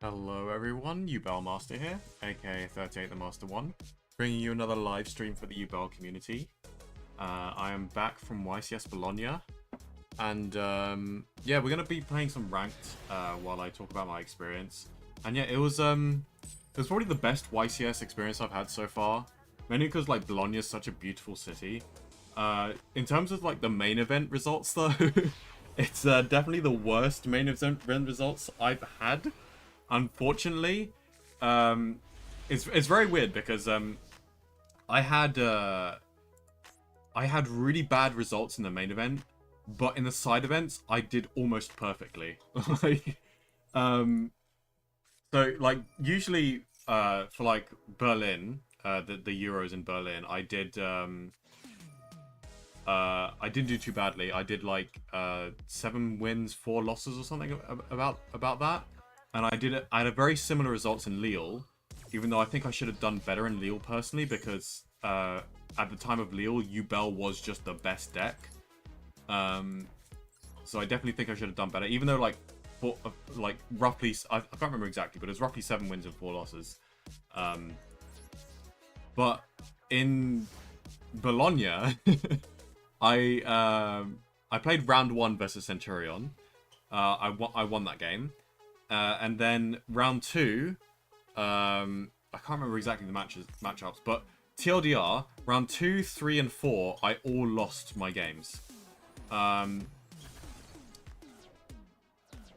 Hello everyone, Yubel Master here, aka 38 the Master 1, bringing you another live stream for the Yubel community. I am back from YCS Bologna, and yeah, we're going to be playing some ranked while I talk about my experience. And yeah, it was probably the best YCS experience I've had so far, mainly because like Bologna is such a beautiful city. In terms of like the main event results though, it's definitely the worst main event results I've had. Unfortunately, it's very weird because I had really bad results in the main event, but in the side events I did almost perfectly. like, so like usually for like Berlin, the Euros in Berlin, I didn't do too badly. I did like 7 wins, 4 losses or something about that. And I had a very similar results in Lille, even though I think I should have done better in Lille personally, because at the time of Lille, Yubel was just the best deck. So I definitely think I should have done better, even though like roughly, I can't remember exactly, but it was roughly 7 wins and 4 losses. But in Bologna, I played round 1 versus Centurion. I won that game. And then round 2, I can't remember exactly the matchups, but TLDR, round 2, 3, and 4, I all lost my games.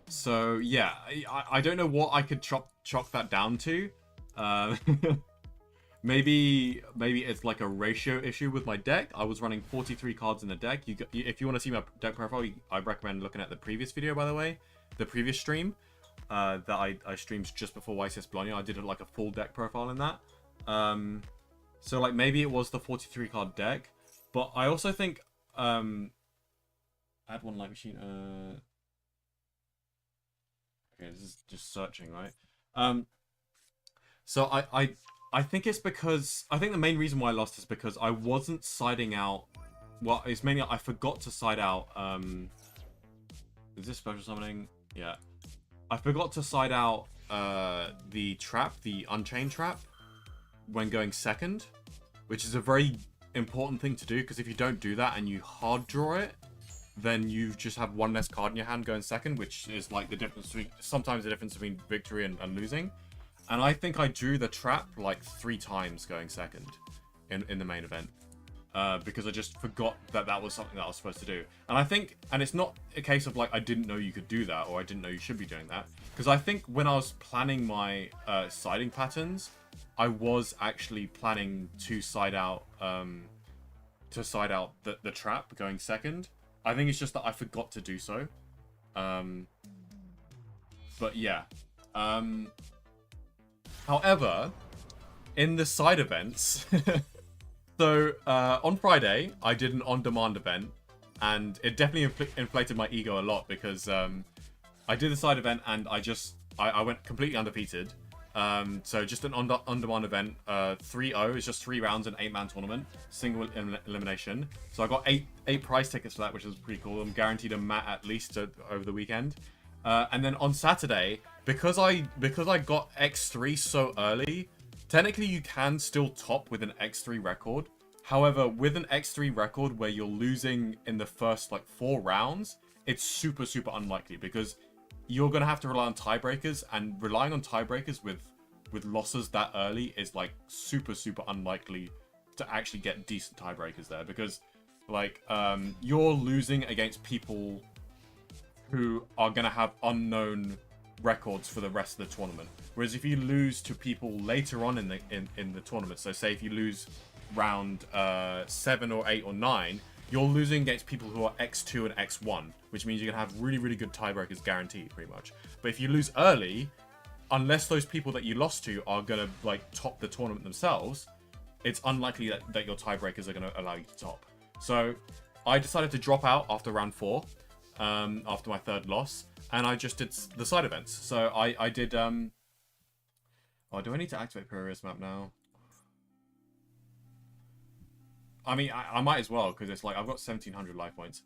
So yeah, I don't know what I could chalk that down to. Maybe it's like a ratio issue with my deck. I was running 43 cards in the deck. If you want to see my deck profile, I recommend looking at the previous video, by the way, the previous stream. That I streamed just before YCS Bologna. I did like a full deck profile in that. So like maybe it was the 43 card deck, but I also think add one light machine. Okay, this is just searching, right? So I think it's because I think the main reason why I lost is because I wasn't siding out. Well, it's mainly I forgot to side out. Is this special summoning? Yeah. I forgot to side out the trap, the Unchained trap, when going second, which is a very important thing to do, because if you don't do that and you hard draw it, then you just have 1 less card in your hand going second, which is like the difference between, sometimes the difference between victory and losing. And I think I drew the trap like 3 times going second in the main event. Because I just forgot that was something that I was supposed to do. And I think, and it's not a case of like, I didn't know you could do that, or I didn't know you should be doing that. Because I think when I was planning my siding patterns, I was actually planning to side out the trap going second. I think it's just that I forgot to do so. But yeah. However, in the side events... So, on Friday, I did an on-demand event, and it definitely inflated my ego a lot, because I did the side event, and I went completely undefeated. So just an on-demand event, 3-0 is just 3 rounds, an 8-man tournament, single elimination. So I got 8 prize tickets for that, which was pretty cool. I'm guaranteed a mat at least over the weekend. And then on Saturday, because I got X3 so early, technically, you can still top with an X3 record. However, with an X3 record where you're losing in the first, like, 4 rounds, it's super, super unlikely, because you're going to have to rely on tiebreakers, and relying on tiebreakers with losses that early is, like, super, super unlikely to actually get decent tiebreakers there, because, like, you're losing against people who are going to have unknown records for the rest of the tournament. Whereas if you lose to people later on in the tournament, so say if you lose round 7 or 8 or 9, you're losing against people who are X2 and X1, which means you're gonna have really, really good tiebreakers guaranteed, pretty much. But if you lose early, unless those people that you lost to are gonna like top the tournament themselves, it's unlikely that your tiebreakers are gonna allow you to top. So I decided to drop out after round 4, after my 3rd loss. And I just did the side events. So I did... Oh, do I need to activate Period map now? I mean, I might as well, because it's like, I've got 1,700 life points.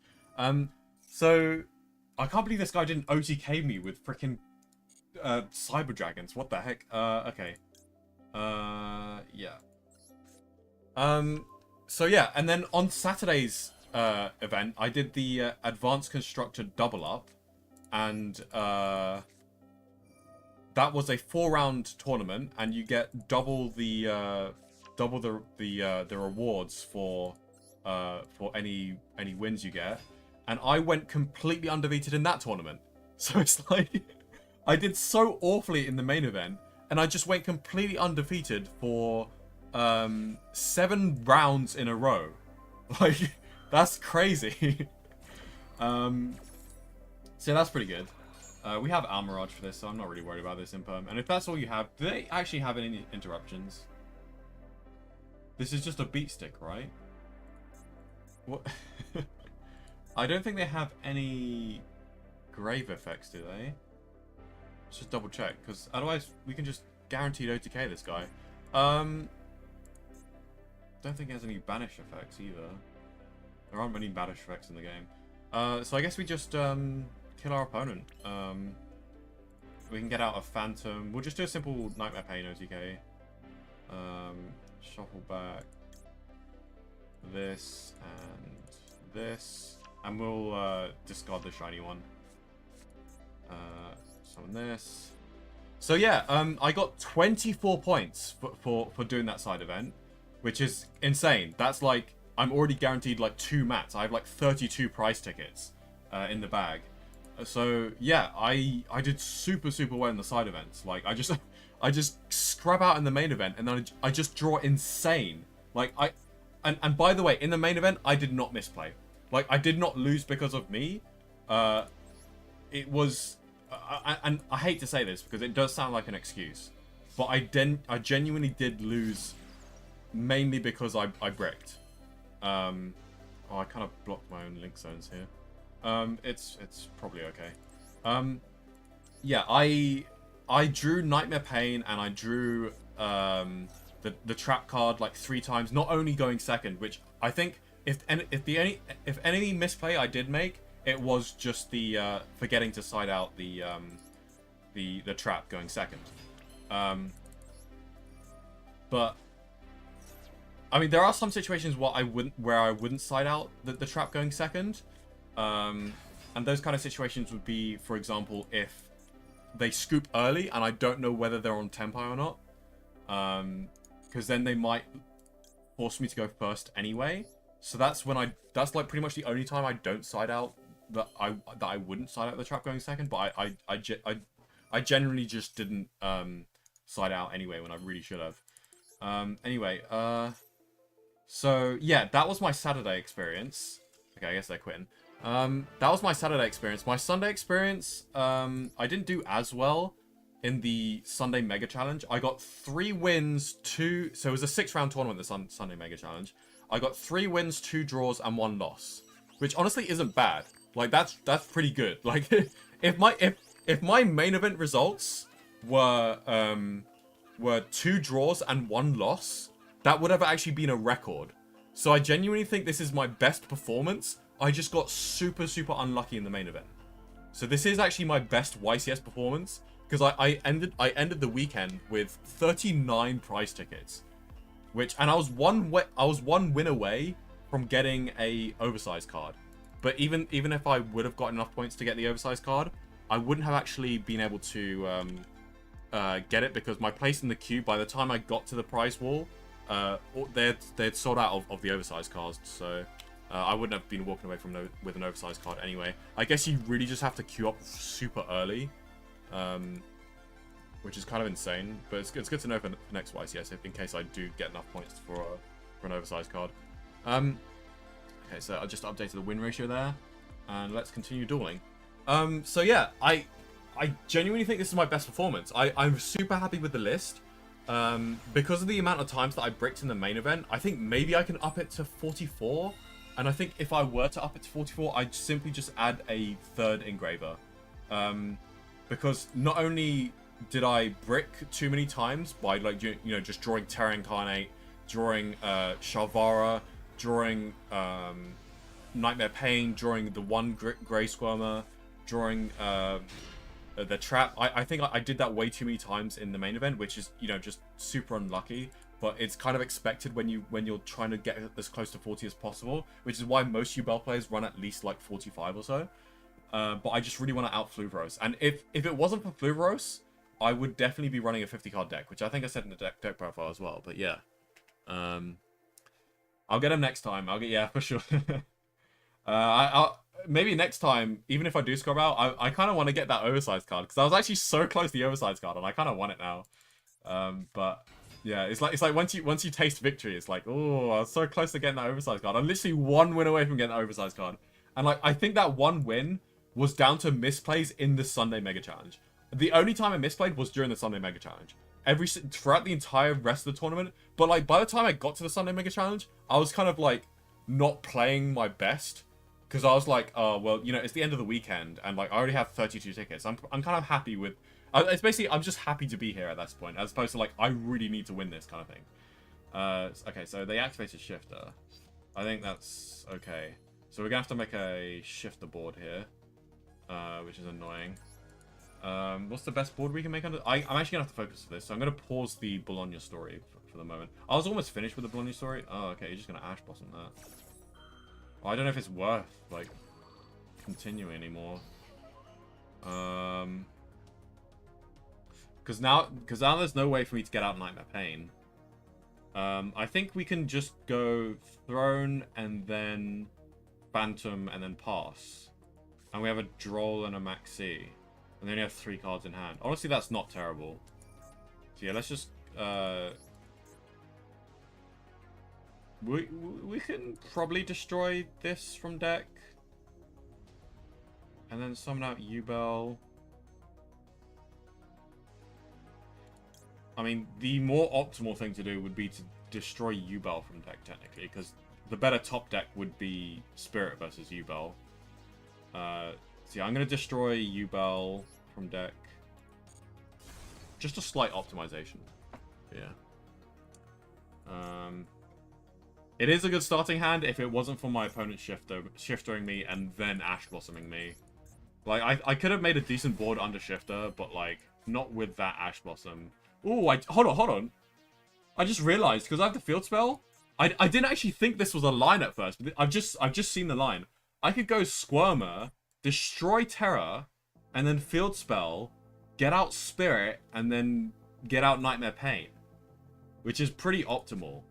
So, I can't believe this guy didn't OTK me with freaking Cyber Dragons, what the heck? Okay. Yeah. So yeah, and then on Saturday's event, I did the Advanced Constructor double up, and that was a 4-round tournament, and you get double the rewards for any wins you get. And I went completely undefeated in that tournament. So it's like I did so awfully in the main event, and I just went completely undefeated for 7 rounds in a row. Like, that's crazy. So that's pretty good. We have Almirage for this, so I'm not really worried about this imperm. And if that's all you have, do they actually have any interruptions? This is just a beat stick, right? What? I don't think they have any grave effects, do they? Let's just double check, because otherwise we can just guaranteed OTK this guy. Don't think he has any banish effects either. There aren't many banish effects in the game. So I guess we just kill our opponent. We can get out a Phantom. We'll just do a simple Nightmare Pain OTK. Shuffle back this and this. And we'll discard the shiny one. Summon this. So yeah, I got 24 points for doing that side event, which is insane. That's like, I'm already guaranteed like 2 mats. I have like 32 prize tickets in the bag. So yeah, I did super well in the side events. Like I just scrap out in the main event, and then I just draw insane. Like and by the way, in the main event, I did not misplay. Like, I did not lose because of me. It was... and I hate to say this, because it does sound like an excuse. But I genuinely did lose, mainly because I bricked. Oh, I kind of blocked my own link zones here. It's probably okay. Yeah, I drew Nightmare Pain, and I drew the trap card like 3 times, not only going second, which I think... If any misplay I did make, it was just the forgetting to side out the trap going second. But I mean, there are some situations where I wouldn't side out the trap going second, and those kind of situations would be, for example, if they scoop early and I don't know whether they're on tempo or not, because then they might force me to go first anyway. So that's when that's like pretty much the only time I don't side out, that I wouldn't side out the trap going second. But I generally just didn't side out anyway when I really should have. Anyway, so yeah, that was my Saturday experience. Okay, I guess they're quitting. That was my Saturday experience. My Sunday experience, I didn't do as well in the Sunday Mega Challenge. I got 3 wins, 2... So it was a 6-round tournament, the Sunday Mega Challenge. I got 3 wins, 2 draws, and 1 loss, which honestly isn't bad. Like, that's pretty good. Like, if my main event results were 2 draws and 1 loss, that would have actually been a record. So I genuinely think this is my best performance. I just got super unlucky in the main event. So this is actually my best YCS performance, because I ended the weekend with 39 prize tickets. And I was one win away from getting a oversized card. But even if I would have got enough points to get the oversized card, I wouldn't have actually been able to get it, because my place in the queue, by the time I got to the prize wall, they'd sold out of the oversized cards. So I wouldn't have been walking away with an oversized card anyway. I guess you really just have to queue up super early. Which is kind of insane, but it's good to know for next YCS, in case I do get enough points for an oversized card. Okay, so I just updated the win ratio there, and let's continue dueling. So yeah, I genuinely think this is my best performance. I'm super happy with the list. Because of the amount of times that I bricked in the main event, I think maybe I can up it to 44. And I think if I were to up it to 44, I'd simply just add a 3rd engraver. Because not only did I brick too many times by, like, you know, just drawing Terra Incarnate, drawing Shalvara, drawing Nightmare Pain, drawing the 1 Grey Squirmer, drawing the trap. I think I did that way too many times in the main event, which is, you know, just super unlucky. But it's kind of expected when you're trying to get as close to 40 as possible, which is why most Yubel players run at least like 45 or so. But I just really want to out Fluveros. And if it wasn't for Fluveros, I would definitely be running a 50 card deck, which I think I said in the deck profile as well. But yeah, I'll get him next time. Yeah, for sure. I'll maybe next time, even if I do scrub out, I kind of want to get that oversized card, because I was actually so close to the oversized card, and I kind of want it now. But yeah, it's like once you taste victory, it's like, oh, I was so close to getting that oversized card. I'm literally one win away from getting that oversized card, and like I think that one win was down to misplays in the Sunday Mega Challenge. The only time I misplayed was during the Sunday Mega Challenge. Throughout the entire rest of the tournament, but like by the time I got to the Sunday Mega Challenge, I was kind of like not playing my best, because I was like, oh well, you know, it's the end of the weekend, and like I already have 32 tickets. I'm kind of happy with. It's basically I'm just happy to be here at this point, as opposed to like I really need to win this kind of thing. Okay, so they activated Shifter. I think that's okay. So we're gonna have to make a Shifter board here, which is annoying. What's the best board we can make under? I'm actually gonna have to focus on this, so I'm gonna pause the Bologna story for the moment. I was almost finished with the Bologna story. Oh, okay, you're just gonna Ash Blossom that. Oh, I don't know if it's worth like continuing anymore. Because now there's no way for me to get out Nightmare Pain. I think we can just go Throne and then Phantom and then pass, and we have a Droll and a Maxi. And they only have 3 cards in hand. Honestly, that's not terrible. So yeah, let's just... We can probably destroy this from deck. And then summon out Yubel. I mean, the more optimal thing to do would be to destroy Yubel from deck, technically. Because the better top deck would be Spirit versus Yubel. So yeah, I'm going to destroy Yubel from deck. Just a slight optimization. Yeah. It is a good starting hand if it wasn't for my opponent shiftering me and then Ash Blossoming me. Like, I could have made a decent board under Shifter, but like, not with that Ash Blossom. Ooh, hold on. I just realized, because I have the field spell, I didn't actually think this was a line at first, but I've just seen the line. I could go Squirmer, destroy Terra, and then field spell, get out Spirit, and then get out Nightmare Pain, which is pretty optimal.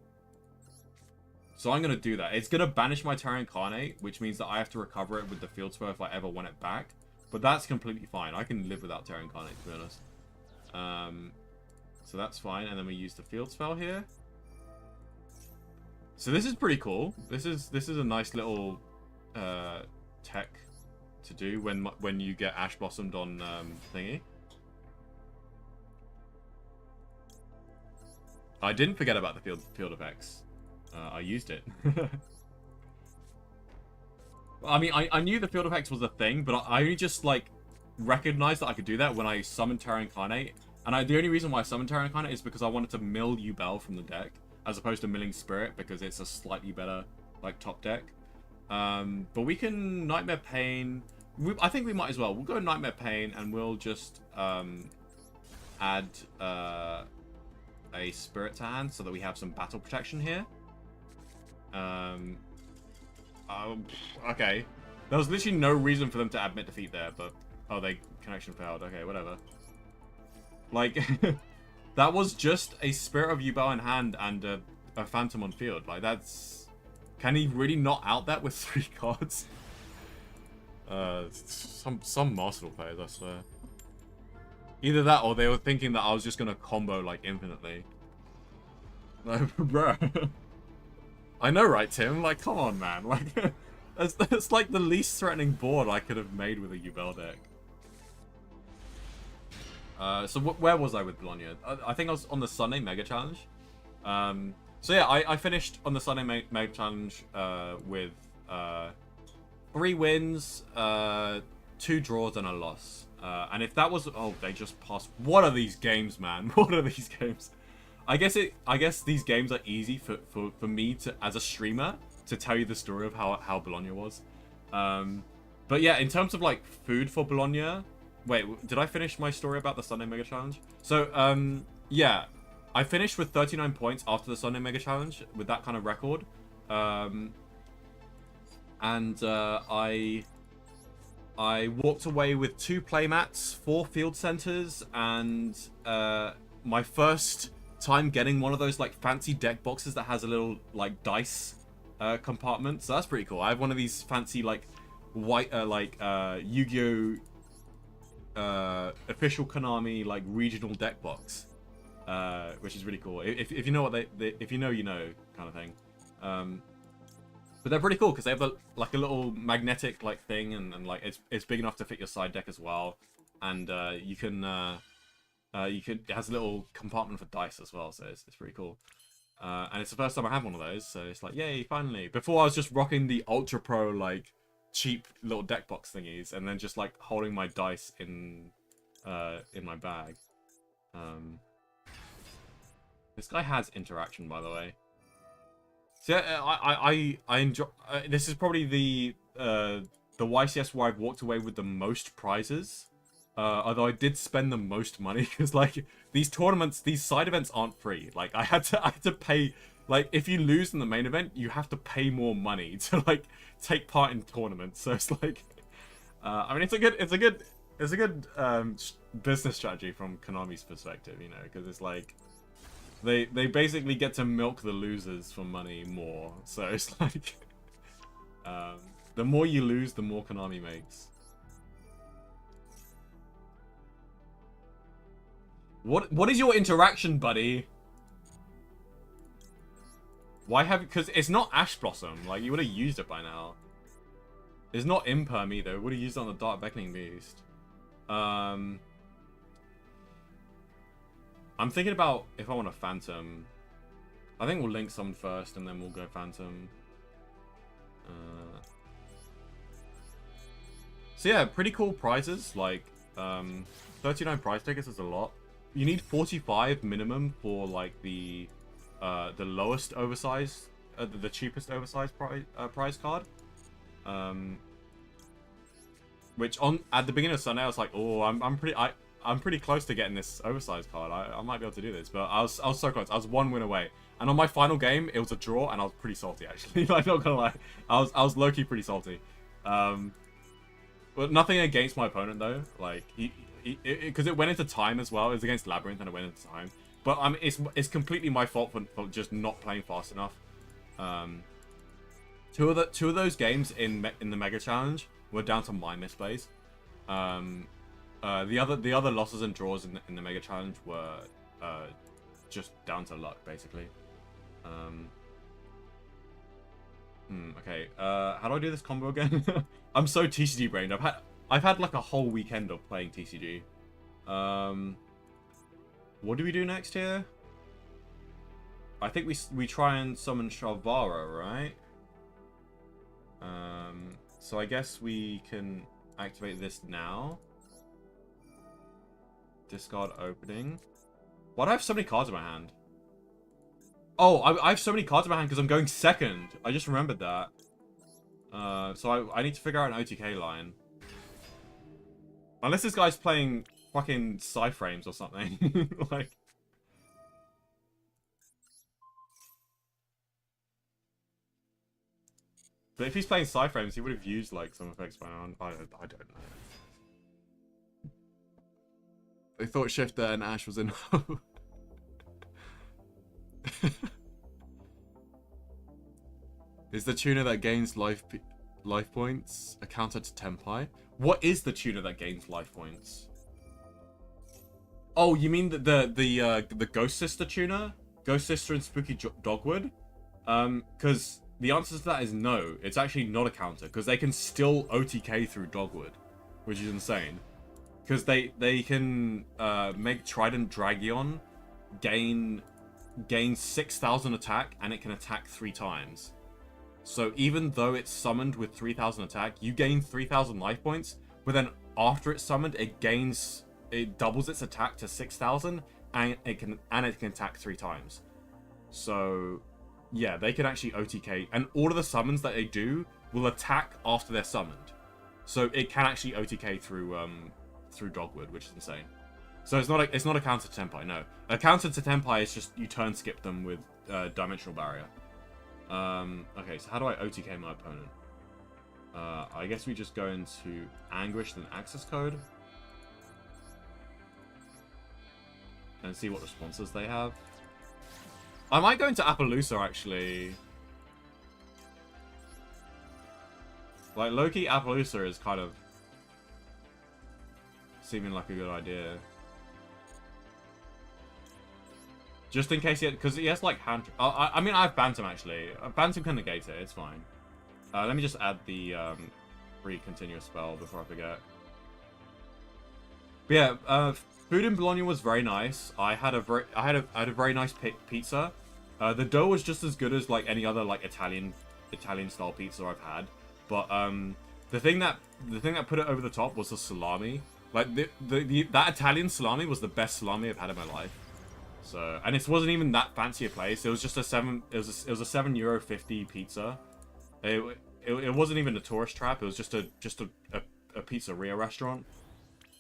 So I'm going to do that. It's going to banish my Terra Incarnate, which means that I have to recover it with the field spell if I ever want it back. But that's completely fine. I can live without Terra Incarnate, to be honest. So that's fine. And then we use the field spell here. So this is pretty cool. This is a nice little tech to do when you get Ash Blossomed on thingy. I didn't forget about the field effects. I used it. I mean, I knew the field effects was a thing, but I only just like recognized that I could do that when I summoned Terra Incarnate. And the only reason why I summoned Terra Incarnate is because I wanted to mill Yubel from the deck, as opposed to milling Spirit, because it's a slightly better like top deck. But we can Nightmare Pain. I think we might as well. We'll go Nightmare Pain, and we'll just add a Spirit to hand so that we have some battle protection here. Okay. There was literally no reason for them to admit defeat there, but oh, they connection failed. Okay, whatever. Like, that was just a Spirit of Yubel in hand and a Phantom on field. Like, that's... Can he really not out that with 3 cards? Some Master Duel players, I swear. Either that, or they were thinking that I was just gonna combo, like, infinitely. Like, bruh. I know, right, Tim? Like, come on, man. Like, that's like the least threatening board I could have made with a Yubel deck. So where was I with Bologna? I think I was on the Sunday Mega Challenge. So yeah, I finished on the Sunday Mega Challenge with 3 wins, 2 draws, and a loss. And if that was... Oh, they just passed. What are these games, man? What are these games? I guess these games are easy for me to, as a streamer, to tell you the story of how Bologna was. But yeah, in terms of like food for Bologna, Wait, did I finish my story about the Sunday Mega Challenge? So, yeah, I finished with 39 points after the Sunday Mega Challenge with that kind of record. I walked away with 2 playmats, 4 field centers, and my first time getting one of those like fancy deck boxes that has a little like dice compartment. So that's pretty cool. I have one of these fancy like white Yu-Gi-Oh official Konami like regional deck box, which is really cool. If you know what if you know, you know kind of thing. But they're pretty cool because they have like a little magnetic like thing, and like it's big enough to fit your side deck as well, and you can it has a little compartment for dice as well, so it's pretty cool. And it's the first time I have one of those, so it's like yay, finally. Before I was just rocking the Ultra Pro like cheap little deck box thingies, and then just like holding my dice in my bag. This guy has interaction, by the way. So yeah, I enjoy. This is probably the YCS where I've walked away with the most prizes. Although I did spend the most money because like these tournaments, these side events aren't free. Like I had to pay. Like if you lose in the main event, you have to pay more money to like take part in tournaments. So it's like, I mean, it's a good business strategy from Konami's perspective, you know, because it's like. They basically get to milk the losers for money more. So it's like... the more you lose, the more Konami makes. What is your interaction, buddy? Why have... Because it's not Ash Blossom. Like, you would have used it by now. It's not Imperm either. Would have used it on the Dark Beckoning Beast. I'm thinking about if I want a Phantom. I think we'll link some first and then we'll go Phantom. So yeah, pretty cool prizes. Like, 39 prize tickets is a lot. You need 45 minimum for like the lowest oversized, the cheapest oversized prize card. Which at the beginning of Sunday I was like, oh, I'm pretty close to getting this oversized card. I might be able to do this, but I was so close. I was 1 win away, and on my final game, it was a draw, and I was pretty salty actually. I'm not gonna lie, I was low key pretty salty. But nothing against my opponent though. Like because it went into time as well. It was against Labyrinth, and it went into time. But it's completely my fault for just not playing fast enough. Two of those games in the Mega Challenge were down to my misplays. The other losses and draws in the Mega Challenge were just down to luck, basically. Okay. How do I do this combo again? I'm so TCG brained. I've had like a whole weekend of playing TCG. What do we do next here? I think we try and summon Shalvara, right? So I guess we can activate this now. Discard opening. Why do I have so many cards in my hand? Oh, I have so many cards in my hand because I'm going second. I just remembered that. So I need to figure out an OTK line. Unless this guy's playing fucking Psyframes or something. Like... But if he's playing Psyframes, he would have used like some effects by now. I don't know. They thought Shifter and Ash was in. Is the tuner that gains life points a counter to Tempai? What is the tuner that gains life points? Oh, you mean the Ghost Sister tuner? Ghost Sister and Spooky Dogwood? Because the answer to that is no. It's actually not a counter because they can still OTK through Dogwood, which is insane. Because they can make Trident Dragion gain 6,000 attack, and it can attack 3 times. So even though it's summoned with 3,000 attack, you gain 3,000 life points, but then after it's summoned, it doubles its attack to 6,000, and it can attack 3 times. So yeah, they can actually OTK, and all of the summons that they do will attack after they're summoned. So it can actually OTK through through Dogwood, which is insane. So it's not a counter to Tenpai, no. A counter to Tenpai is just you turn skip them with Dimensional Barrier. Okay, so how do I OTK my opponent? I guess we just go into Anguish, then Access Code. And see what responses they have. I might go into Appaloosa, actually. Like, low-key Appaloosa is kind of seeming like a good idea. Just in case he... Because he has, like, hand... I mean, I have Bantam, actually. Bantam can negate it. It's fine. Let me just add the free continuous spell before I forget. But yeah, food in Bologna was very nice. I had a very nice pizza. The dough was just as good as, like, any other, like, Italian style pizza I've had. But the thing that put it over the top was the salami. Like that Italian salami was the best salami I've had in my life. So, and it wasn't even that fancy a place. It was just a €7.50 pizza. It wasn't even a tourist trap. It was just a pizzeria restaurant.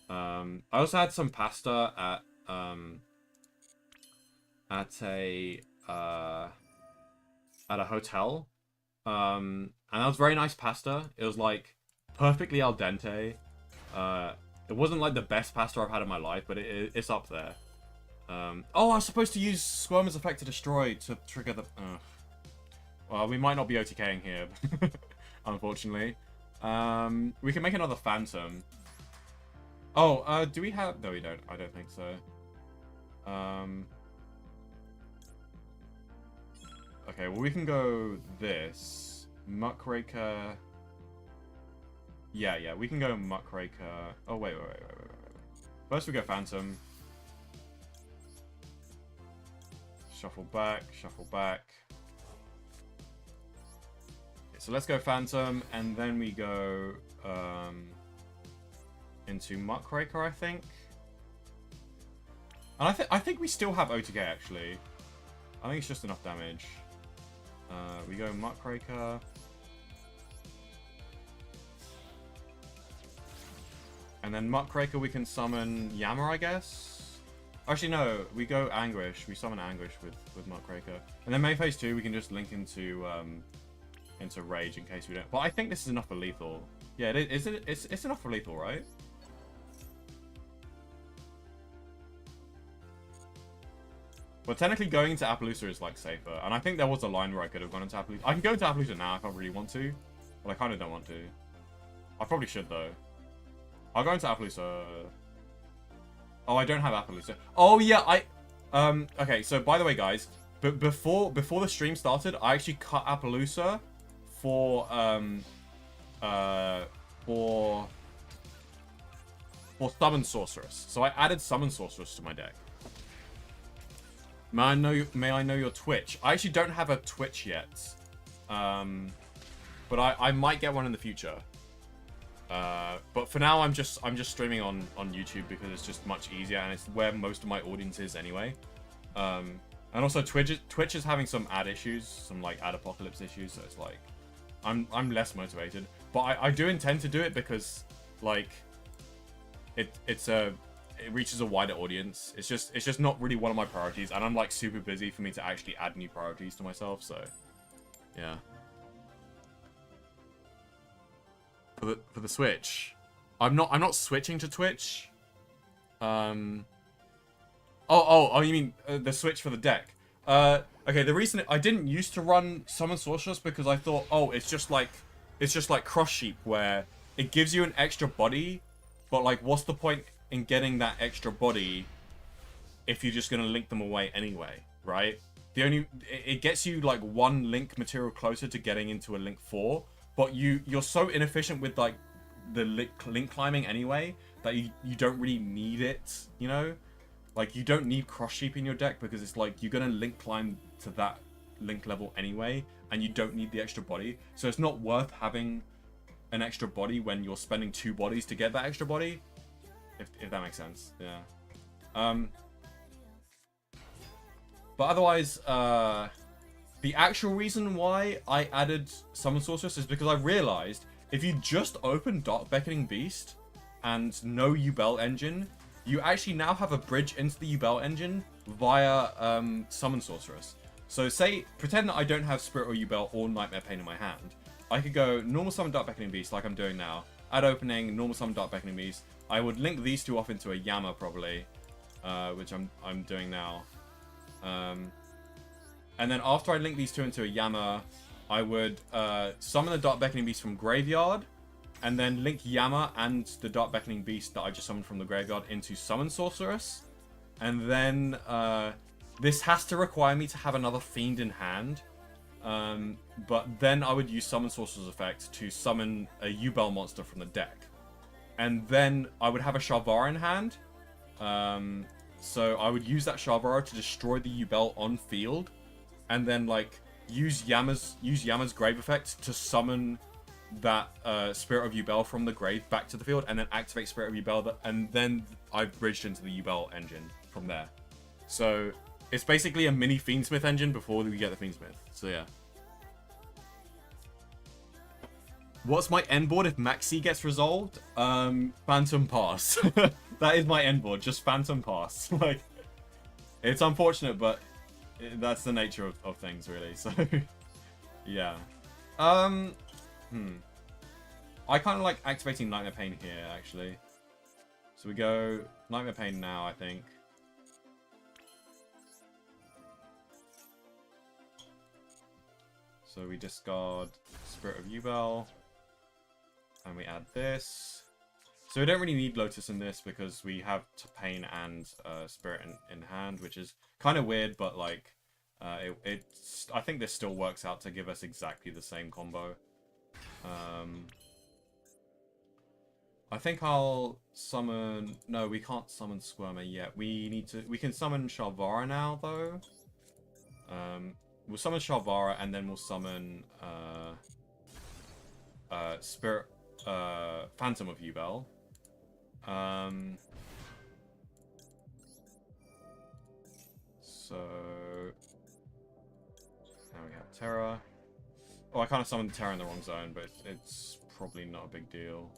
I also had some pasta at a hotel. And that was very nice pasta. It was like perfectly al dente. It wasn't like the best pasta I've had in my life, but it's up there. Oh, I was supposed to use Squirmer's Effect to Destroy to trigger the... Well, we might not be OTKing here, unfortunately. We can make another Phantom. Oh, do we have... No, we don't. I don't think so. Okay, well, we can go this. Muckraker. Yeah, we can go Muckraker. Oh, wait. First we go Phantom. Shuffle back. Okay, so let's go Phantom, and then we go into Muckraker, I think. And I think we still have OTK, actually. I think it's just enough damage. We go Muckraker. And then Muckraker we can summon Yammer, I guess? Actually, no. We go Anguish. We summon Anguish with Muckraker. And then main phase 2 we can just link into Rage in case we don't... But I think this is enough for lethal. Yeah, it's enough for lethal, right? But technically going into Appaloosa is, like, safer. And I think there was a line where I could have gone into Appaloosa. I can go into Appaloosa now if I really want to. But I kind of don't want to. I probably should, though. I'll go into Appaloosa. Oh, I don't have Appaloosa. Oh, yeah, okay, so, by the way, guys. Before the stream started, I actually cut Appaloosa for Summon Sorceress. So I added Summon Sorceress to my deck. May I know your Twitch? I actually don't have a Twitch yet. But I might get one in the future. But for now I'm just streaming on YouTube because it's just much easier and it's where most of my audience is anyway. And also Twitch is having some ad issues, some like ad apocalypse issues, so it's like I'm less motivated. But I do intend to do it because like it reaches a wider audience. It's just not really one of my priorities, and I'm like super busy for me to actually add new priorities to myself, so yeah. For the Switch. I'm not switching to Twitch. Oh, you mean the Switch for the deck? Okay, the reason I didn't used to run Summon Sorceress because I thought, oh, it's just like Cross Sheep where it gives you an extra body, but like what's the point in getting that extra body if you're just gonna link them away anyway, right? It gets you like one link material closer to getting into a link 4, but you're so inefficient with like the link climbing anyway that you don't really need it, you know? Like you don't need Cross Sheep in your deck because it's like you're gonna link climb to that link level anyway, and you don't need the extra body, so it's not worth having an extra body when you're spending 2 bodies to get that extra body. If that makes sense, yeah. But otherwise, the actual reason why I added Summon Sorceress is because I realized if you just open Dark Beckoning Beast, and no Yubel engine, you actually now have a bridge into the Yubel engine via Summon Sorceress. So pretend that I don't have Spirit or Yubel or Nightmare Pain in my hand. I could go normal summon Dark Beckoning Beast like I'm doing now. Add opening, normal summon Dark Beckoning Beast. I would link these two off into a Yama probably, which I'm doing now. And then after I link these two into a Yama, I would summon the Dark Beckoning Beast from Graveyard, and then link Yama and the Dark Beckoning Beast that I just summoned from the Graveyard into Summon Sorceress. And then this has to require me to have another Fiend in hand. But then I would use Summon Sorcerer's effect to summon a Yubel monster from the deck. And then I would have a Sharvara in hand. So I would use that Sharvara to destroy the Yubel on field. And then like use Yama's grave effect to summon that Spirit of Yubel from the grave back to the field, and then activate Spirit of Yubel, and then I've bridged into the Yubel engine from there. So it's basically a mini Fiendsmith engine before we get the Fiendsmith. So yeah. What's my end board if Maxi gets resolved? Phantom Pass. That is my end board, just Phantom Pass. Like, it's unfortunate, but that's the nature of things, really. So, yeah. I kind of like activating Nightmare Pain here, actually. So we go Nightmare Pain now, I think. So we discard Spirit of Yubel. And we add this. So we don't really need Lotus in this because we have Pain and Spirit in hand, which is kind of weird, but like, I think this still works out to give us exactly the same combo. I think I'll summon... No, we can't summon Squirmer yet. We can summon Sharvara now, though. We'll summon Sharvara, and then we'll summon Spirit... Phantom of Yubel. So... Now we have Terra. Oh, I kind of summoned Terra in the wrong zone, but it's probably not a big deal.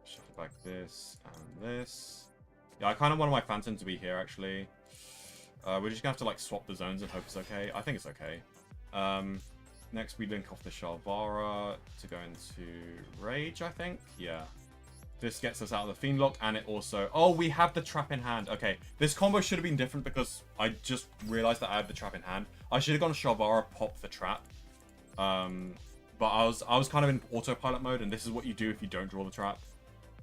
Shuffle back this and this. Yeah, I kind of wanted my Phantom to be here, actually. We're just gonna have to, like, swap the zones and hope it's okay. I think it's okay. Next, we link off the Sharvara to go into Rage, I think. Yeah. This gets us out of the Fiendlock, and it also... Oh, we have the Trap in hand. Okay, this combo should have been different because I just realized that I have the Trap in hand. I should have gone Sharvara, pop the Trap. But I was kind of in autopilot mode, and this is what you do if you don't draw the Trap.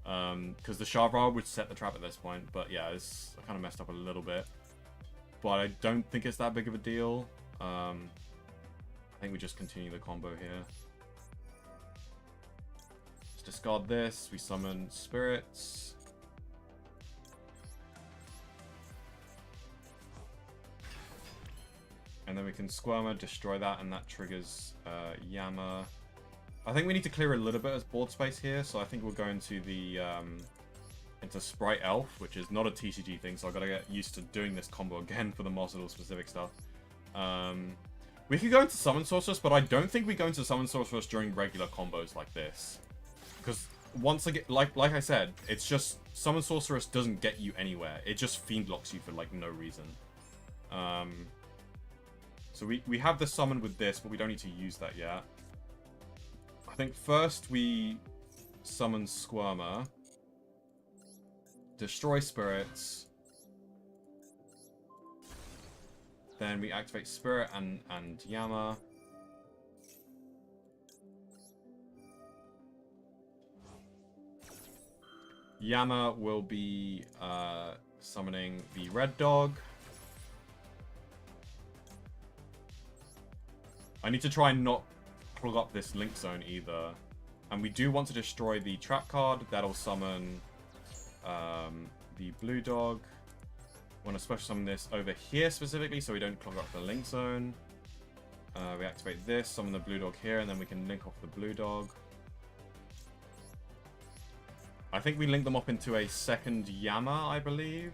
Because the Sharvara would set the Trap at this point. But yeah, I kind of messed up a little bit. But I don't think it's that big of a deal. I think we just continue the combo here. Let's discard this. We summon Spirits. And then we can Squirmer, destroy that, and that triggers Yama. I think we need to clear a little bit of board space here, so I think we'll go into the into Sprite Elf, which is not a TCG thing, so I've got to get used to doing this combo again for the Master Duel specific stuff. We could go into Summon Sorceress, but I don't think we go into Summon Sorceress during regular combos like this. Because once again, like I said, it's just Summon Sorceress doesn't get you anywhere. It just Fiend locks you for like no reason. So we have the summon with this, but we don't need to use that yet. I think first we summon Squirmer, destroy Spirits, then we activate Spirit and Yama. Yama will be summoning the Red Dog. I need to try and not plug up this link zone either. And we do want to destroy the trap card. That'll summon the Blue Dog. Want to special summon this over here specifically so we don't clog up the link zone. We activate this, summon the Blue Dog here, and then we can link off the Blue Dog. I think we link them up into a second Yama, I believe.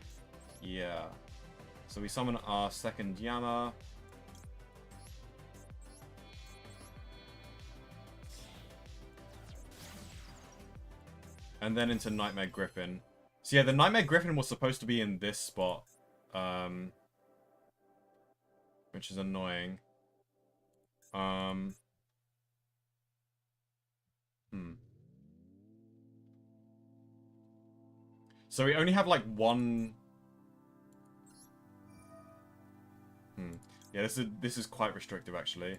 Yeah. So we summon our second Yama. And then into Nightmare Griffin. So yeah, the Nightmare Griffin was supposed to be in this spot. Which is annoying. So we only have like one... Yeah, this is quite restrictive actually.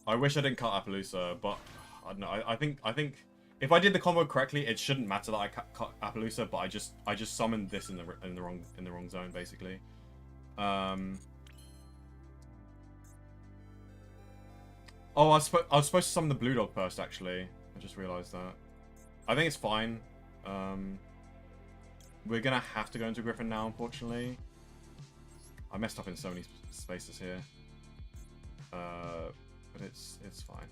I wish I didn't cut Appaloosa, but I don't know. I think if I did the combo correctly, it shouldn't matter that I cut Appaloosa, but I just summoned this in the wrong zone basically. Oh, I was supposed to summon the Blue Dog first actually. I just realized that. I think it's fine. We're gonna have to go into Griffin now, unfortunately. I messed up in so many spaces here. But it's fine.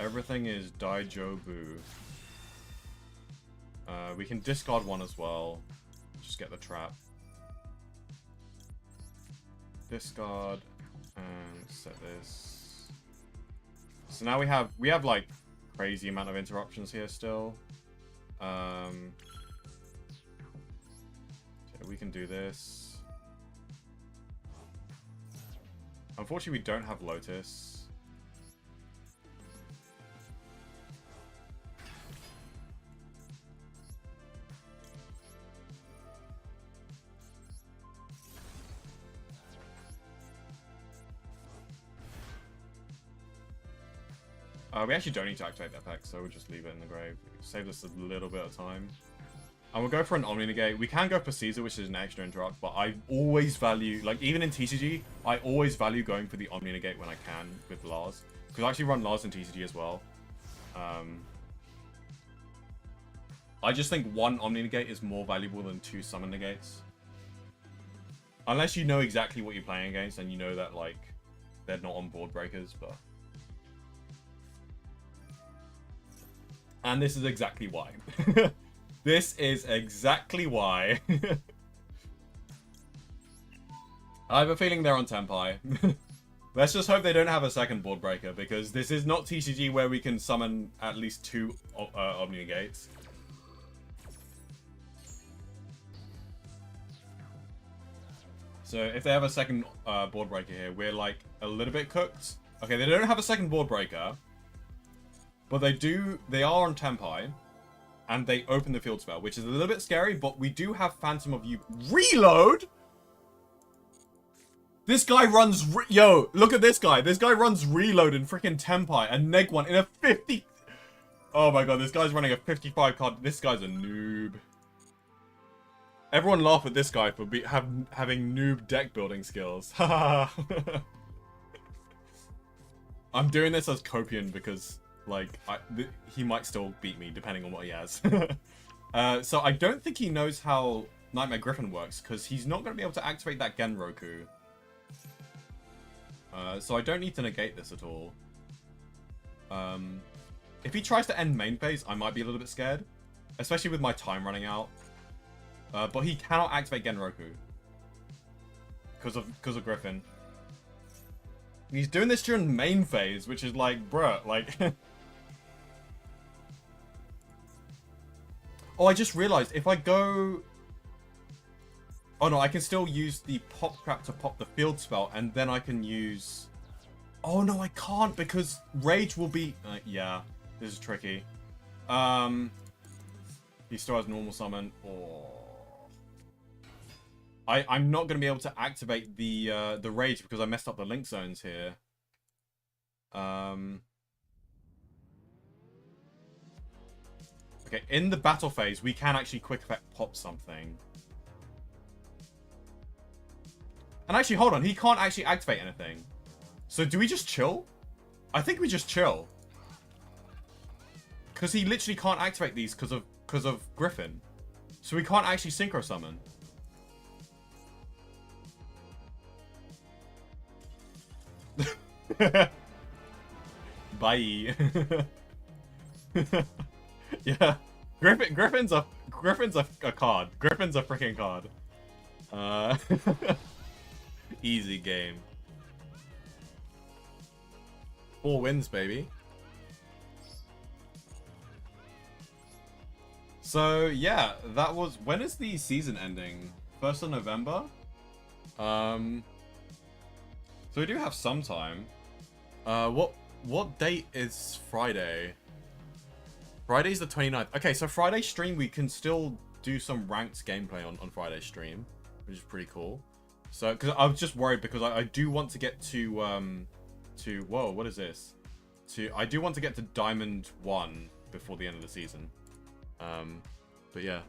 Everything is Daijobu. We can discard one as well. Just get the trap. Discard and set this. So now we have like crazy amount of interruptions here still. So we can do this. Unfortunately, we don't have Lotus. We actually don't need to activate that effect, so we'll just leave it in the grave. Save us a little bit of time. And we'll go for an Omni Negate. We can go for Caesar, which is an extra interrupt, but I always value, like even in TCG, I always value going for the Omni Negate when I can with Lars. Because I actually run Lars in TCG as well. I just think one Omni Negate is more valuable than two Summon Negates. Unless you know exactly what you're playing against and you know that like they're not on board breakers, but... And this is exactly why. This is exactly why. I have a feeling they're on Tenpai. Let's just hope they don't have a second board breaker, because this is not TCG where we can summon at least two Omni Negates. So if they have a second board breaker here, we're like a little bit cooked. Okay, they don't have a second board breaker, but they are on Tenpai. And they open the field spell, which is a little bit scary, but we do have Phantom of Yubel. Reload? This guy runs... Yo, look at this guy. This guy runs Reload in freaking Tenpai and Neg 1 in a 50... Oh my god, this guy's running a 55 card. This guy's a noob. Everyone laugh at this guy for having noob deck building skills. I'm doing this as Copian because... Like, he might still beat me, depending on what he has. So I don't think he knows how Nightmare Griffin works, because he's not going to be able to activate that Genroku. So I don't need to negate this at all. If he tries to end main phase, I might be a little bit scared. Especially with my time running out. But he cannot activate Genroku. Because of Griffin. He's doing this during main phase, which is like, bruh, like... Oh, I just realized, if I go... Oh no, I can still use the pop crap to pop the field spell, and then I can use... Oh no, I can't, because Rage will be... yeah, this is tricky. He still has normal summon. Oh. I'm not going to be able to activate the Rage because I messed up the link zones here. Okay, in the battle phase, we can actually quick effect pop something. And actually, hold on, he can't actually activate anything. So do we just chill? I think we just chill. Because he literally can't activate these because of Griffin. So we can't actually synchro summon. Bye. Yeah, Griffin's a card. Griffin's a freaking card. Easy game. 4 wins, baby. So yeah, that was, when is the season ending? 1st of November. So we do have some time. What date is Friday? Friday's the 29th. Okay, so Friday stream, we can still do some ranked gameplay on Friday stream, which is pretty cool. So, because I was just worried because I do want to get to whoa, what is this? I do want to get to Diamond 1 before the end of the season. But yeah.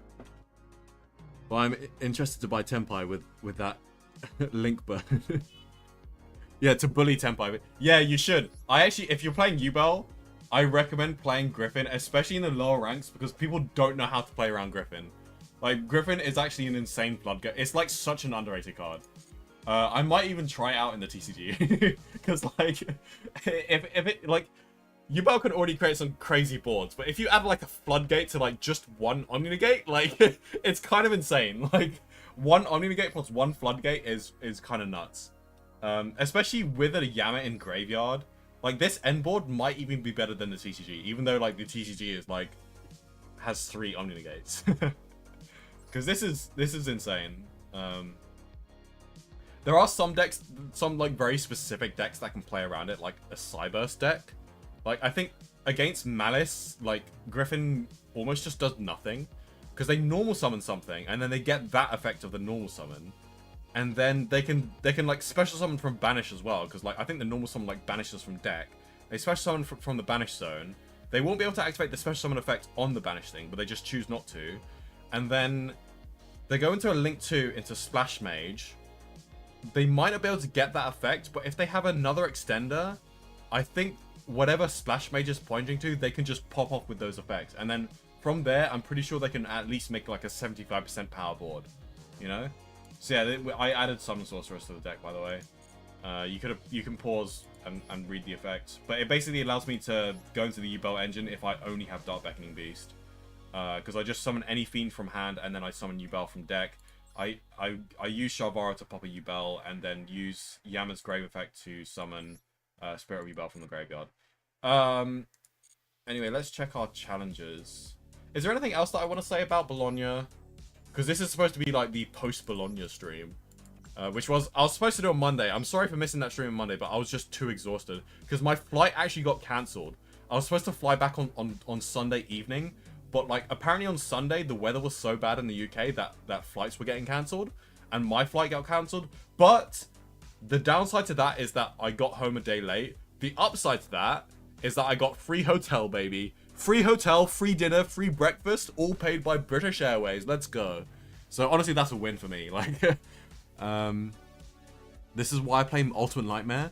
Well, I'm interested to buy Tenpai with that link button. Yeah, to bully Tenpai. Yeah, you should. I actually, if you're playing Yubel, I recommend playing Griffin, especially in the lower ranks, because people don't know how to play around Griffin. Like, Griffin is actually an insane floodgate. It's like such an underrated card. I might even try it out in the TCG. Because, like, if it, like, Yubel can already create some crazy boards, but if you add, like, a floodgate to, like, just one Omnigate, like, it's kind of insane. Like, one Omnigate plus one floodgate is kind of nuts. Especially with a Yama in Graveyard. Like, this end board might even be better than the TCG, even though, like, the TCG is, like, has 3 Omni-Negates. Because this is insane. There are some decks, some, like, very specific decks that can play around it, like a Cyburst deck. Like, I think against Malice, like, Griffin almost just does nothing. Because they normal summon something, and then they get that effect of the normal summon. And then they can like special summon from banish as well, because like I think the normal summon like banishes from deck. They special summon from the banish zone. They won't be able to activate the special summon effect on the banish thing, but they just choose not to. And then they go into a Link 2 into Splash Mage. They might not be able to get that effect, but if they have another extender, I think whatever Splash Mage is pointing to, they can just pop off with those effects. And then from there, I'm pretty sure they can at least make like a 75% power board, you know? So yeah, I added Summon Sorceress to the deck, by the way. You can pause and read the effects, but it basically allows me to go into the Yubel engine if I only have Dark Beckoning Beast, because I just summon any fiend from hand and then I summon Yubel from deck. I use Sharvara to pop a Yubel and then use Yama's Grave Effect to summon Spirit of Yubel from the graveyard. Anyway, let's check our challenges. Is there anything else that I want to say about Bologna? Because this is supposed to be like the post-Bologna stream. I was supposed to do on Monday. I'm sorry for missing that stream on Monday, but I was just too exhausted. Because my flight actually got cancelled. I was supposed to fly back on Sunday evening. But like apparently on Sunday, the weather was so bad in the UK that flights were getting cancelled. And my flight got cancelled. But the downside to that is that I got home a day late. The upside to that is that I got free hotel, baby. Free hotel, free dinner, free breakfast, all paid by British Airways. Let's go. So honestly, that's a win for me. Like, this is why I play Ultimate Nightmare.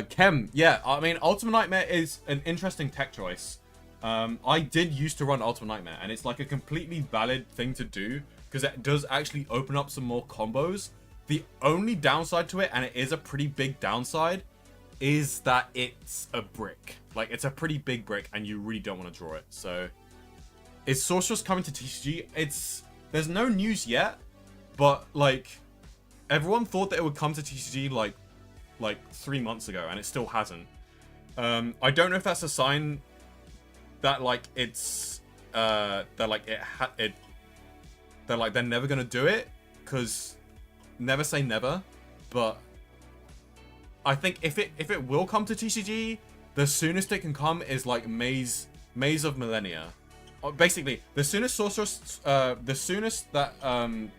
Kem, yeah, I mean, Ultimate Nightmare is an interesting tech choice. I did used to run Ultimate Nightmare, and it's like a completely valid thing to do because it does actually open up some more combos. The only downside to it, and it is a pretty big downside, is that it's a brick. Like, it's a pretty big brick, and you really don't want to draw it. So, is Sorceress coming to TCG? There's no news yet, but, like, everyone thought that it would come to TCG, like 3 months ago, and it still hasn't. I don't know if that's a sign that, like, it's, that, like, that, like, they're never gonna do it, because never say never, but I think if it will come to TCG, the soonest it can come is like Maze of Millennia. Basically, the soonest Sorceress, the soonest that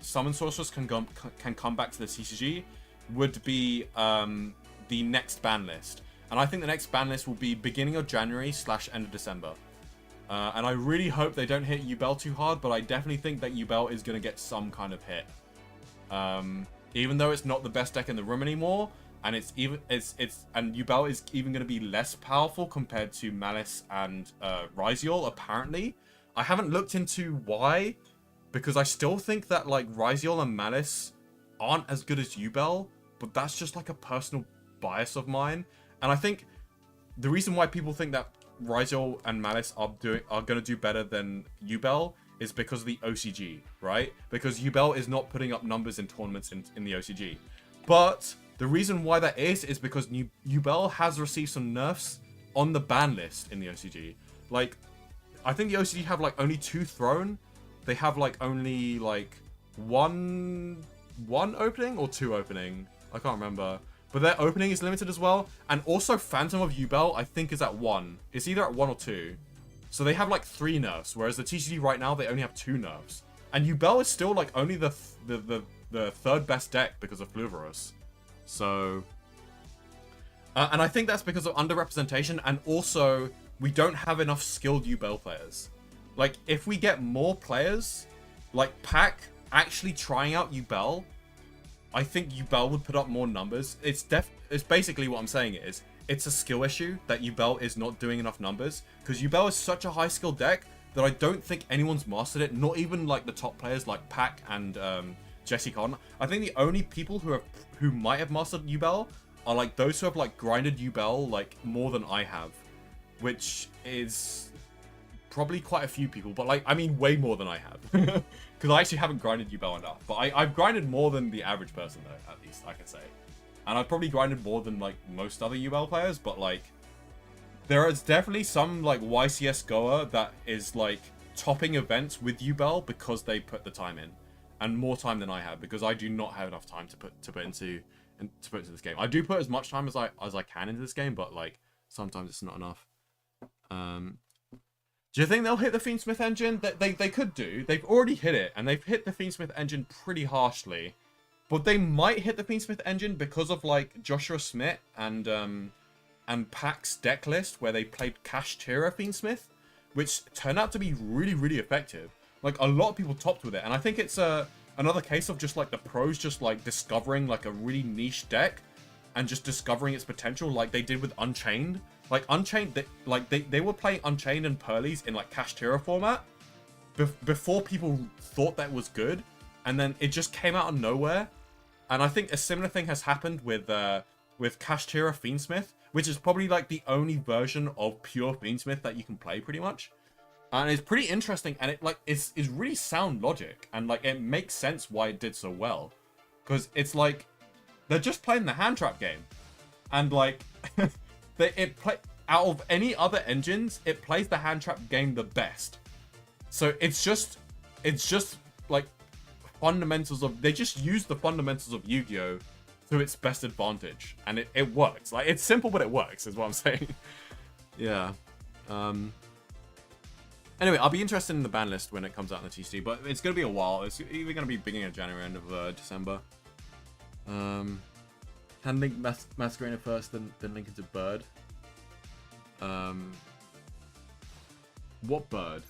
Summon Sorceress can come back to the TCG would be the next ban list, and I think the next ban list will be beginning of January / end of December. And I really hope they don't hit Yubel too hard, but I definitely think that Yubel is gonna get some kind of hit. Even though it's not the best deck in the room anymore. And and Yubel is even going to be less powerful compared to Malice and Ryziol, apparently. I haven't looked into why, because I still think that like Ryziol and Malice aren't as good as Yubel, but that's just like a personal bias of mine. And I think the reason why people think that Ryziol and Malice are going to do better than Yubel is because of the OCG, right? Because Yubel is not putting up numbers in tournaments in the OCG. But the reason why that is because Yubel has received some nerfs on the ban list in the OCG. Like, I think the OCD have like only 2 thrown. They have like only like one opening or 2 opening. I can't remember. But their opening is limited as well. And also Phantom of Yubel, I think, is at 1. It's either at 1 or 2. So they have like 3 nerfs, whereas the TCG right now, they only have 2 nerfs. And Yubel is still like only the 3rd best deck because of Fluvorous. So... and I think that's because of underrepresentation, and also we don't have enough skilled Yubel players. Like, if we get more players, like Pack, actually trying out Yubel, I think Yubel would put up more numbers. It's basically what I'm saying is, it's a skill issue that Yubel is not doing enough numbers, because Yubel is such a high skill deck that I don't think anyone's mastered it, not even like the top players like Pack and Jesse Con. I think the only people who might have mastered Yubel are like those who have like grinded Yubel like more than I have, which is probably quite a few people, but like, I mean way more than I have, because I actually haven't grinded Yubel enough, but I've grinded more than the average person though, at least I can say, and I've probably grinded more than like most other Yubel players, but like there is definitely some like YCS goer that is like topping events with Yubel because they put the time in, and more time than I have, because I do not have enough time to put into this game. I do put as much time as I can into this game, but like sometimes it's not enough. Do you think they'll hit the Fiendsmith engine? They could do. They've already hit it, and they've hit the Fiendsmith engine pretty harshly. But they might hit the Fiendsmith engine because of like Joshua Smith and Pack's deck list, where they played Cash Tira Fiendsmith, which turned out to be really, really effective. Like, a lot of people topped with it, and I think it's another case of just like the pros just like discovering like a really niche deck and just discovering its potential, like they did with Unchained. Like Unchained, they were playing Unchained and Pearlies in like Cash Tira format before people thought that was good, and then it just came out of nowhere. And I think a similar thing has happened with Cash Tira Fiendsmith, which is probably like the only version of pure Fiendsmith that you can play pretty much. And it's pretty interesting, and it like is really sound logic, and like it makes sense why it did so well, because it's like they're just playing the hand trap game, and like out of any other engines, it plays the hand trap game the best. So it's just like fundamentals of, they just use the fundamentals of Yu-Gi-Oh to its best advantage, and it works. Like, it's simple, but it works, is what I'm saying. Yeah. Anyway, I'll be interested in the ban list when it comes out in the TCG, but it's going to be a while. It's either going to be beginning of January, end of December. Hand link Masquerader first, then link into Bird. What Bird?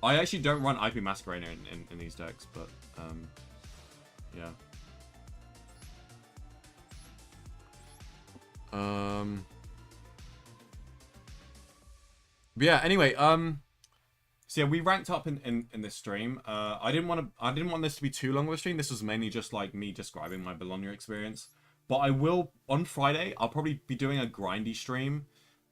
I actually don't run IP Masquerader in these decks, but yeah. But yeah, anyway, so yeah, we ranked up in this stream. I didn't want this to be too long of a stream. This was mainly just like me describing my Bologna experience. But I will, on Friday, I'll probably be doing a grindy stream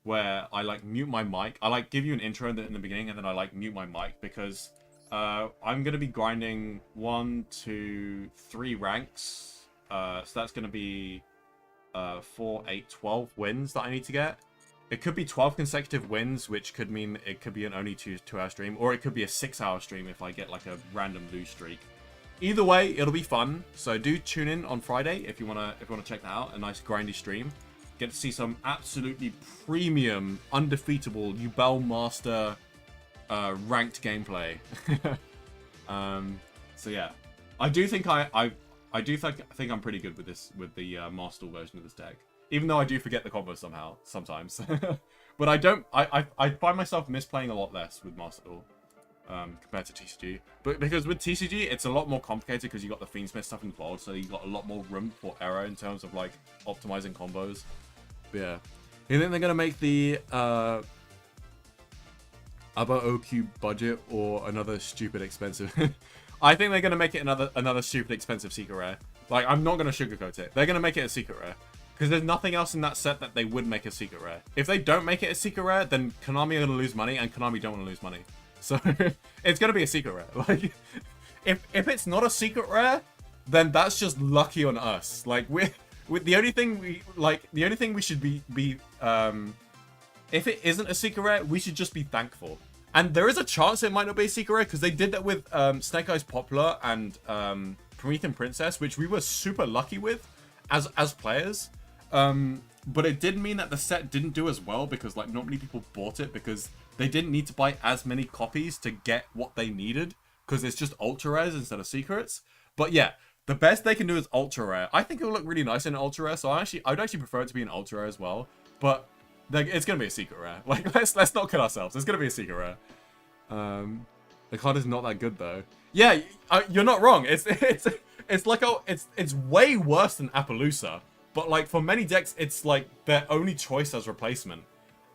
where I like mute my mic. I like give you an intro in the beginning, and then I like mute my mic, because I'm gonna be grinding 1, 2, 3 ranks. So that's gonna be 4, 8, 12 wins that I need to get. It could be 12 consecutive wins, which could mean it could be an only 2-hour stream, or it could be a 6-hour stream if I get like a random lose streak. Either way, it'll be fun. So do tune in on Friday if you wanna check that out. A nice grindy stream. Get to see some absolutely premium, undefeatable Yubel Master ranked gameplay. So yeah, I do think I think I'm pretty good with this, with the Master Duel version of this deck. Even though I do forget the combos sometimes. But I find myself misplaying a lot less with Master Duel compared to TCG. But because with TCG, it's a lot more complicated because you got the Fiendsmith stuff involved, so you got a lot more room for error in terms of like optimizing combos. But yeah. You think they're gonna make the Abba OQ budget or another stupid expensive? I think they're gonna make it another stupid expensive secret rare. Like, I'm not gonna sugarcoat it. They're gonna make it a secret rare. Because there's nothing else in that set that they would make a secret rare. If they don't make it a secret rare, then Konami are going to lose money, and Konami don't want to lose money. So, it's going to be a secret rare. Like, if it's not a secret rare, then that's just lucky on us. Like, the only thing we should be if it isn't a secret rare, we should just be thankful. And there is a chance it might not be a secret rare, because they did that with Snake Eyes Popular and Promethean Princess, which we were super lucky with as players. But it did mean that the set didn't do as well, because like not many people bought it, because they didn't need to buy as many copies to get what they needed, because it's just ultra rares instead of secrets. But yeah, the best they can do is ultra rare. I think it will look really nice in ultra rare, so I'd actually prefer it to be an ultra rare as well. But it's gonna be a secret rare. Like let's not kid ourselves. It's gonna be a secret rare. The card is not that good though. Yeah, you're not wrong. It's like it's way worse than Appaloosa. But like for many decks, it's like their only choice as replacement,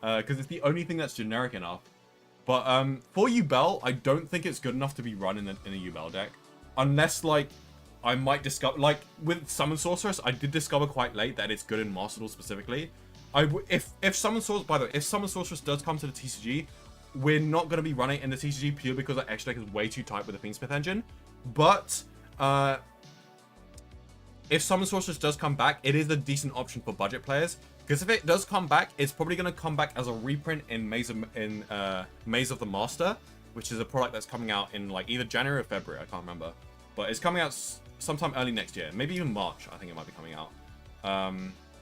because it's the only thing that's generic enough. But for Yubel, I don't think it's good enough to be run in a Yubel deck, unless like I might discover, like with Summon Sorceress, I did discover quite late that it's good in Master Duel specifically. If Summon Sorceress, by the way, if Summon Sorceress does come to the TCG, we're not going to be running in the TCG purely because our extra deck is way too tight with the Fiendsmith engine. But if Summon Sorceress does come back, it is a decent option for budget players. Because if it does come back, it's probably going to come back as a reprint in Maze of the Master, which is a product that's coming out in like either January or February, I can't remember. But it's coming out sometime early next year, maybe even March, I think it might be coming out.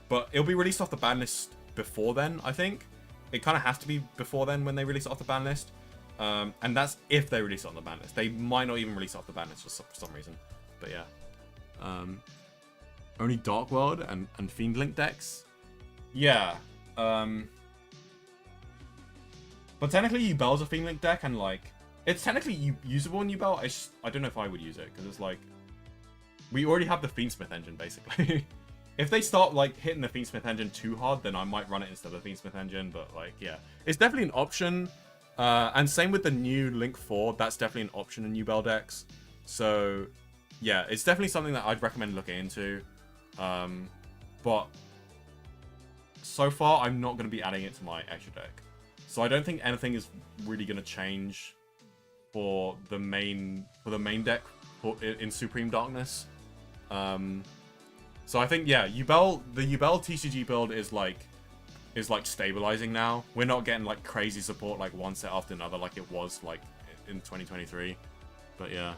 But it'll be released off the ban list before then, I think. It kind of has to be before then when they release it off the ban list. And that's if they release it on the ban list. They might not even release it off the ban list for some reason. But yeah. Only Dark World and Fiend Link decks? Yeah. But technically Yubel's a Fiend Link deck, and like it's technically usable in Yubel. I don't know if I would use it, because it's like we already have the Fiendsmith engine basically. If they start like hitting the Fiendsmith engine too hard, then I might run it instead of the Fiendsmith engine. But like, yeah, it's definitely an option. And same with the new Link 4, that's definitely an option in Yubel decks. So yeah, it's definitely something that I'd recommend looking into. But so far, I'm not going to be adding it to my extra deck. So I don't think anything is really going to change for the main deck in Supreme Darkness. So I think, yeah, the Yubel TCG build is like stabilizing now. We're not getting like crazy support like one set after another like it was like in 2023. But yeah.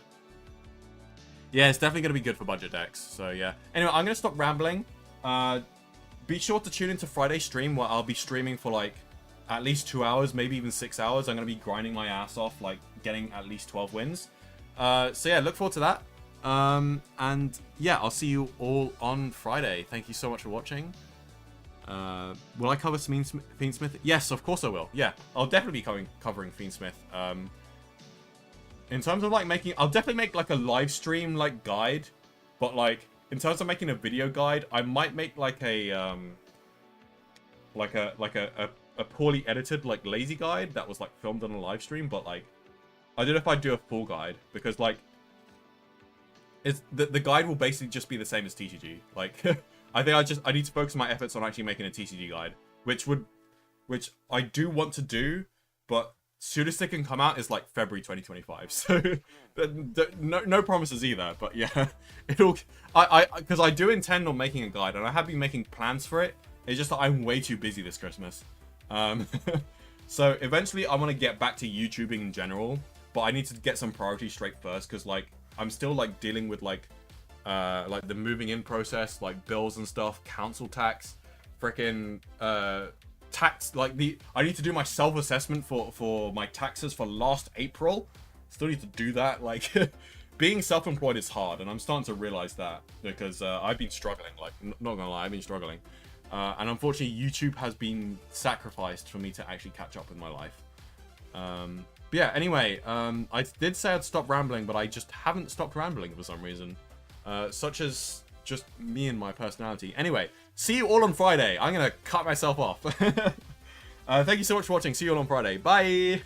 Yeah, it's definitely going to be good for budget decks. So yeah. Anyway, I'm going to stop rambling. Be sure to tune into Friday's stream, where I'll be streaming for like at least 2 hours, maybe even 6 hours. I'm going to be grinding my ass off, like getting at least 12 wins. So yeah, look forward to that. And yeah, I'll see you all on Friday. Thank you so much for watching. Will I cover Fiendsmith? Yes, of course I will. Yeah, I'll definitely be covering Fiendsmith. In terms of like I'll definitely make like a live stream like guide, but like in terms of making a video guide, I might make like a poorly edited like lazy guide that was like filmed on a live stream. But like I don't know if I'd do a full guide, because like it's the guide will basically just be the same as TCG. Like I think I need to focus my efforts on actually making a TCG guide, which I do want to do, but soonest it can come out is like February 2025. So no promises either. But yeah, because I do intend on making a guide, and I have been making plans for it. It's just that I'm way too busy this Christmas. So eventually I want to get back to YouTubing in general, but I need to get some priorities straight first, because like I'm still like dealing with like the moving in process, like bills and stuff, council tax, freaking tax, like I need to do my self-assessment for my taxes for last April. Still need to do that. Like being self-employed is hard, and I'm starting to realize that, because I've been struggling, like not gonna lie, I've been struggling. And unfortunately YouTube has been sacrificed for me to actually catch up with my life. But yeah, anyway, I did say I'd stop rambling, but I just haven't stopped rambling for some reason. Such as just me and my personality. Anyway, see you all on Friday. I'm gonna cut myself off. Thank you so much for watching. See you all on Friday. Bye!